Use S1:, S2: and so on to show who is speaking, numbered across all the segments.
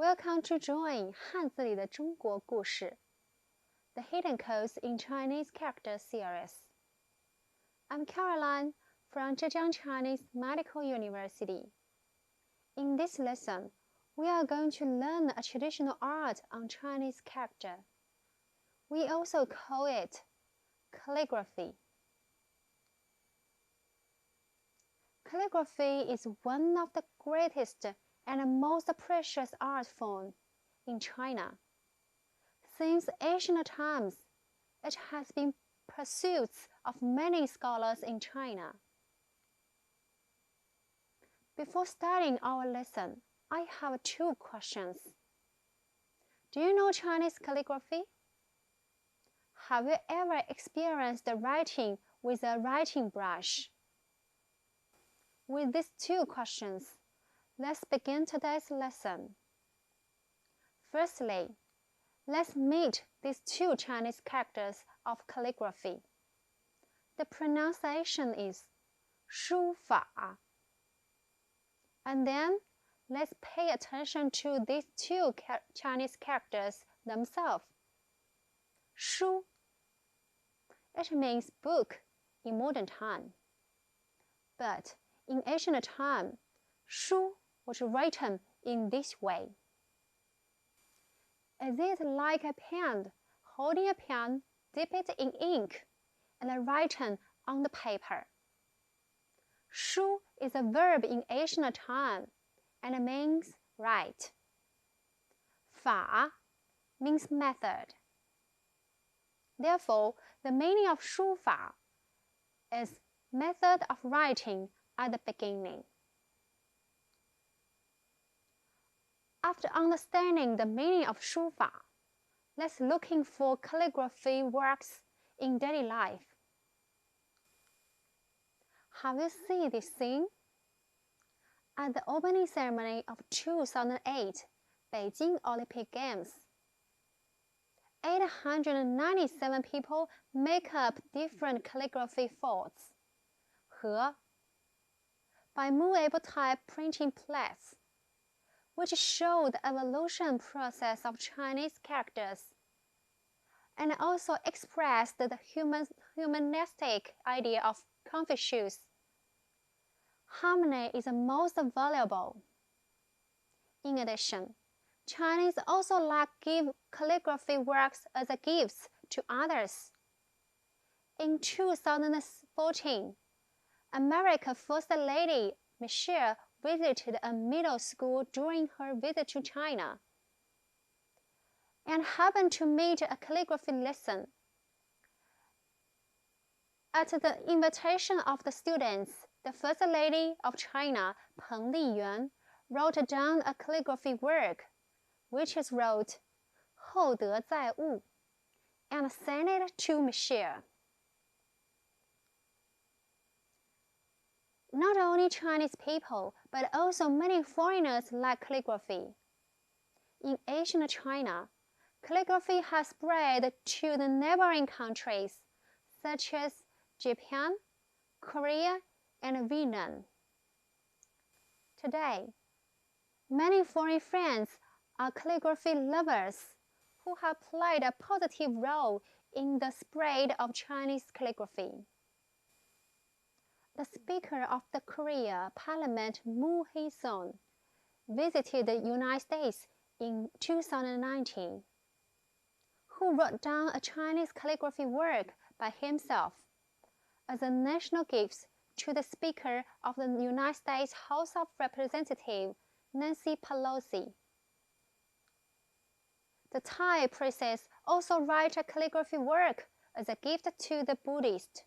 S1: Welcome to join 汉字里的中国故事 The Hidden Codes in Chinese Character Series. I'm Caroline from Zhejiang Chinese Medical University. In this lesson, we are going to learn a traditional art on Chinese character. We also call it calligraphy. Calligraphy is one of the greatest and most precious art forms in China. Since ancient times, it has been pursuits of many scholars in China. Before starting our lesson, I have two questions. Do you know Chinese calligraphy? Have you ever experienced writing with a writing brush? With these two questions, let's begin today's lesson. Firstly, let's meet these two Chinese characters of calligraphy. The pronunciation is 书法. And then, let's pay attention to these two Chinese characters themselves. 书. It means book in modern time. But in ancient time, 书was written in this way. Is it like a pen, holding a pen, dip it in ink, and written on the paper? 书 is a verb in ancient time and means write. 法 means method. Therefore, the meaning of 书法 is method of writing at the beginning. After understanding the meaning of 书法, let's looking for calligraphy works in daily life. Have you seen this scene? At the opening ceremony of 2008 Beijing Olympic Games, 897 people make up different calligraphy fonts, 和 by movable type printing press, which show the evolution process of Chinese characters, and also expressed the humanistic idea of Confucius. Harmony is the most valuable. In addition, Chinese also like give calligraphy works as a gifts to others. In 2014, America's First Lady Michelle visited a middle school during her visit to China and happened to meet a calligraphy lesson. At the invitation of the students, the First Lady of China, Peng Liyuan, wrote down a calligraphy work, which is wrote 厚德载物, and sent it to Michelle. Not only Chinese people, but also many foreigners like calligraphy. In ancient China, calligraphy has spread to the neighboring countries, such as Japan, Korea, and Vietnam. Today, many foreign friends are calligraphy lovers who have played a positive role in the spread of Chinese calligraphy. The Speaker of the Korea Parliament, Moo Hee-sung, visited the United States in 2019, who wrote down a Chinese calligraphy work by himself as a national gift to the Speaker of the United States House of Representatives, Nancy Pelosi. The Thai princess also wrote a calligraphy work as a gift to the Buddhist.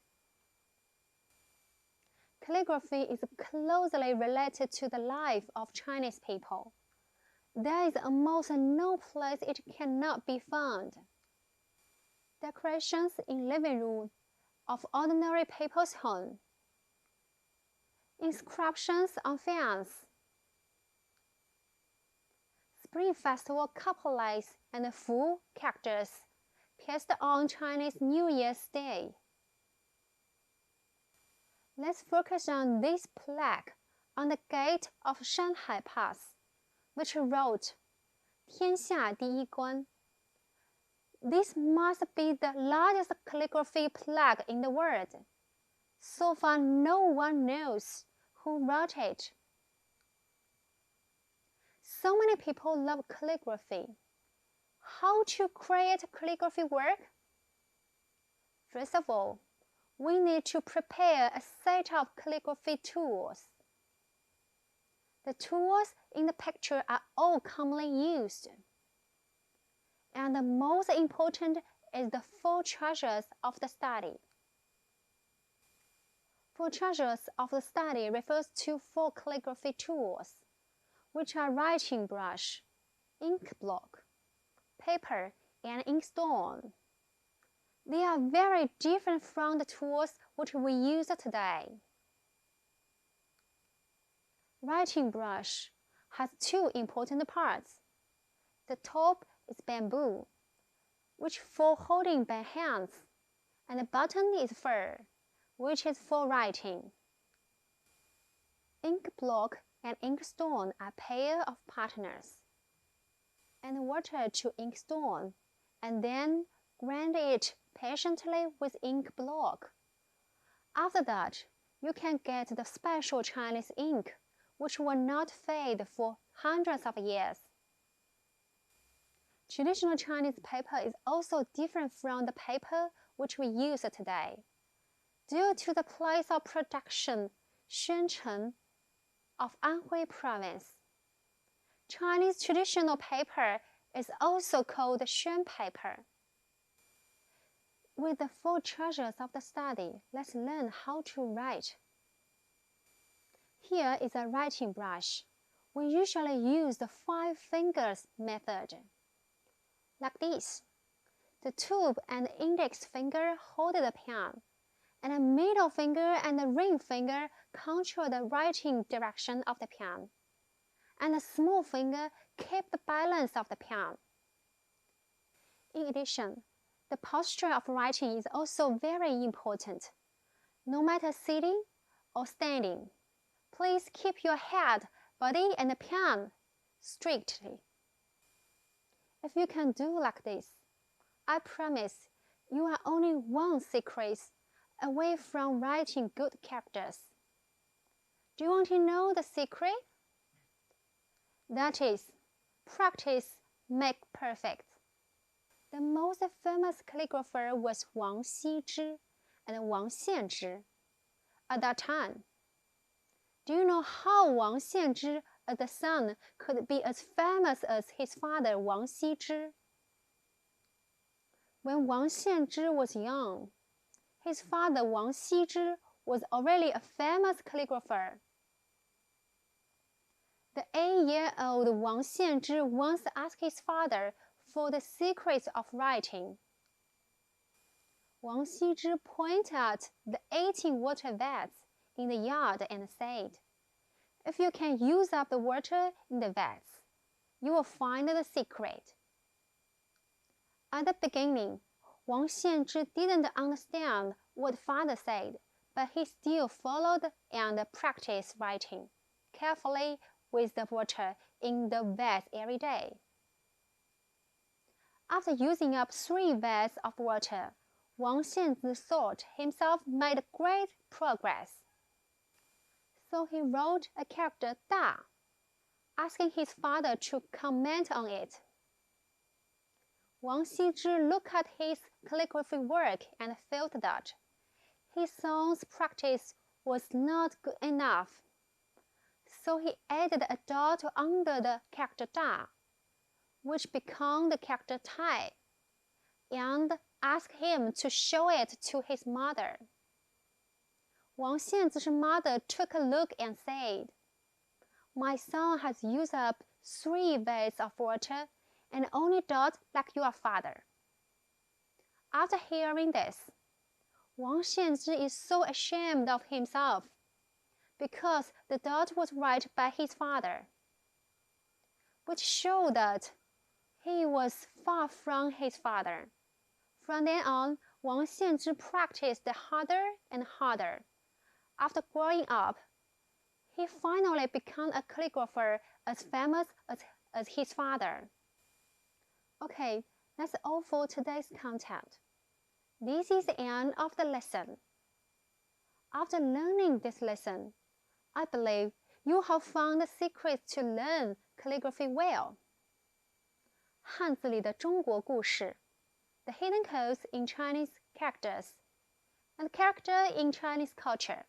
S1: Calligraphy is closely related to the life of Chinese people. There is almost no place it cannot be found. Decorations in living room of ordinary people's home. Inscriptions on fans. Spring Festival couplets and full characters pasted on Chinese New Year's Day. Let's focus on this plaque on the gate of Shanghai Pass, which wrote 天下第一关. This must be the largest calligraphy plaque in the world. So far, no one knows who wrote it. So many people love calligraphy. How to create calligraphy work? First of all, we need to prepare a set of calligraphy tools. The tools in the picture are all commonly used. And the most important is the 4 treasures of the study. 4 treasures of the study refers to 4 calligraphy tools, which are writing brush, ink block, paper, and inkstone. They are very different from the tools which we use today. Writing brush has 2 important parts. The top is bamboo, which for holding by hands, and the bottom is fur, which is for writing. Ink block and inkstone are a pair of partners. And water to inkstone, and then grind it patiently with ink block. After that, you can get the special Chinese ink, which will not fade for hundreds of years. Traditional Chinese paper is also different from the paper which we use today. Due to the place of production, Shenzhen of Anhui province, Chinese traditional paper is also called Xuan paper. With the 4 treasures of the study, let's learn how to write. Here is a writing brush. We usually use the 5 fingers method. Like this. The tube and the index finger hold the pen, and the middle finger and the ring finger control the writing direction of the pen, and the small finger keep the balance of the pen. In addition, the posture of writing is also very important. No matter sitting or standing, please keep your head, body, and the pen straightly. If you can do like this, I promise you are only 1 secret away from writing good characters. Do you want to know the secret? That is, practice makes perfect. The most famous calligrapher was Wang Xizhi and Wang Xianzhi at that time. Do you know how Wang Xianzhi as the son could be as famous as his father Wang Xizhi? When Wang Xianzhi was young, his father Wang Xizhi was already a famous calligrapher. The 8-year-old Wang Xianzhi once asked his father for the secrets of writing. Wang Xizhi pointed at the 18 water vats in the yard and said, "If you can use up the water in the vats, you will find the secret." At the beginning, Wang Xianzhi didn't understand what father said, but he still followed and practiced writing carefully with the water in the vats every day. After using up 3 vats of water, Wang Xianzhi thought himself made great progress. So he wrote a character Da, asking his father to comment on it. Wang Xizhi looked at his calligraphy work and felt that his son's practice was not good enough. So he added a dot under the character Da, which became the character Tai, and asked him to show it to his mother. Wang Xianzhi's mother took a look and said, "My son has used up 3 vats of water and only dot like your father." After hearing this, Wang Xianzhi is so ashamed of himself because the dot was right by his father, which showed that he was far from his father. From then on, Wang Xianzhi practiced harder and harder. After growing up, he finally became a calligrapher as famous as his father. Okay, that's all for today's content. This is the end of the lesson. After learning this lesson, I believe you have found the secrets to learn calligraphy well. 汉字里的中国故事 The hidden codes in Chinese characters and character in Chinese culture.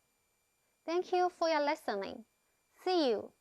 S1: Thank you for your listening. See you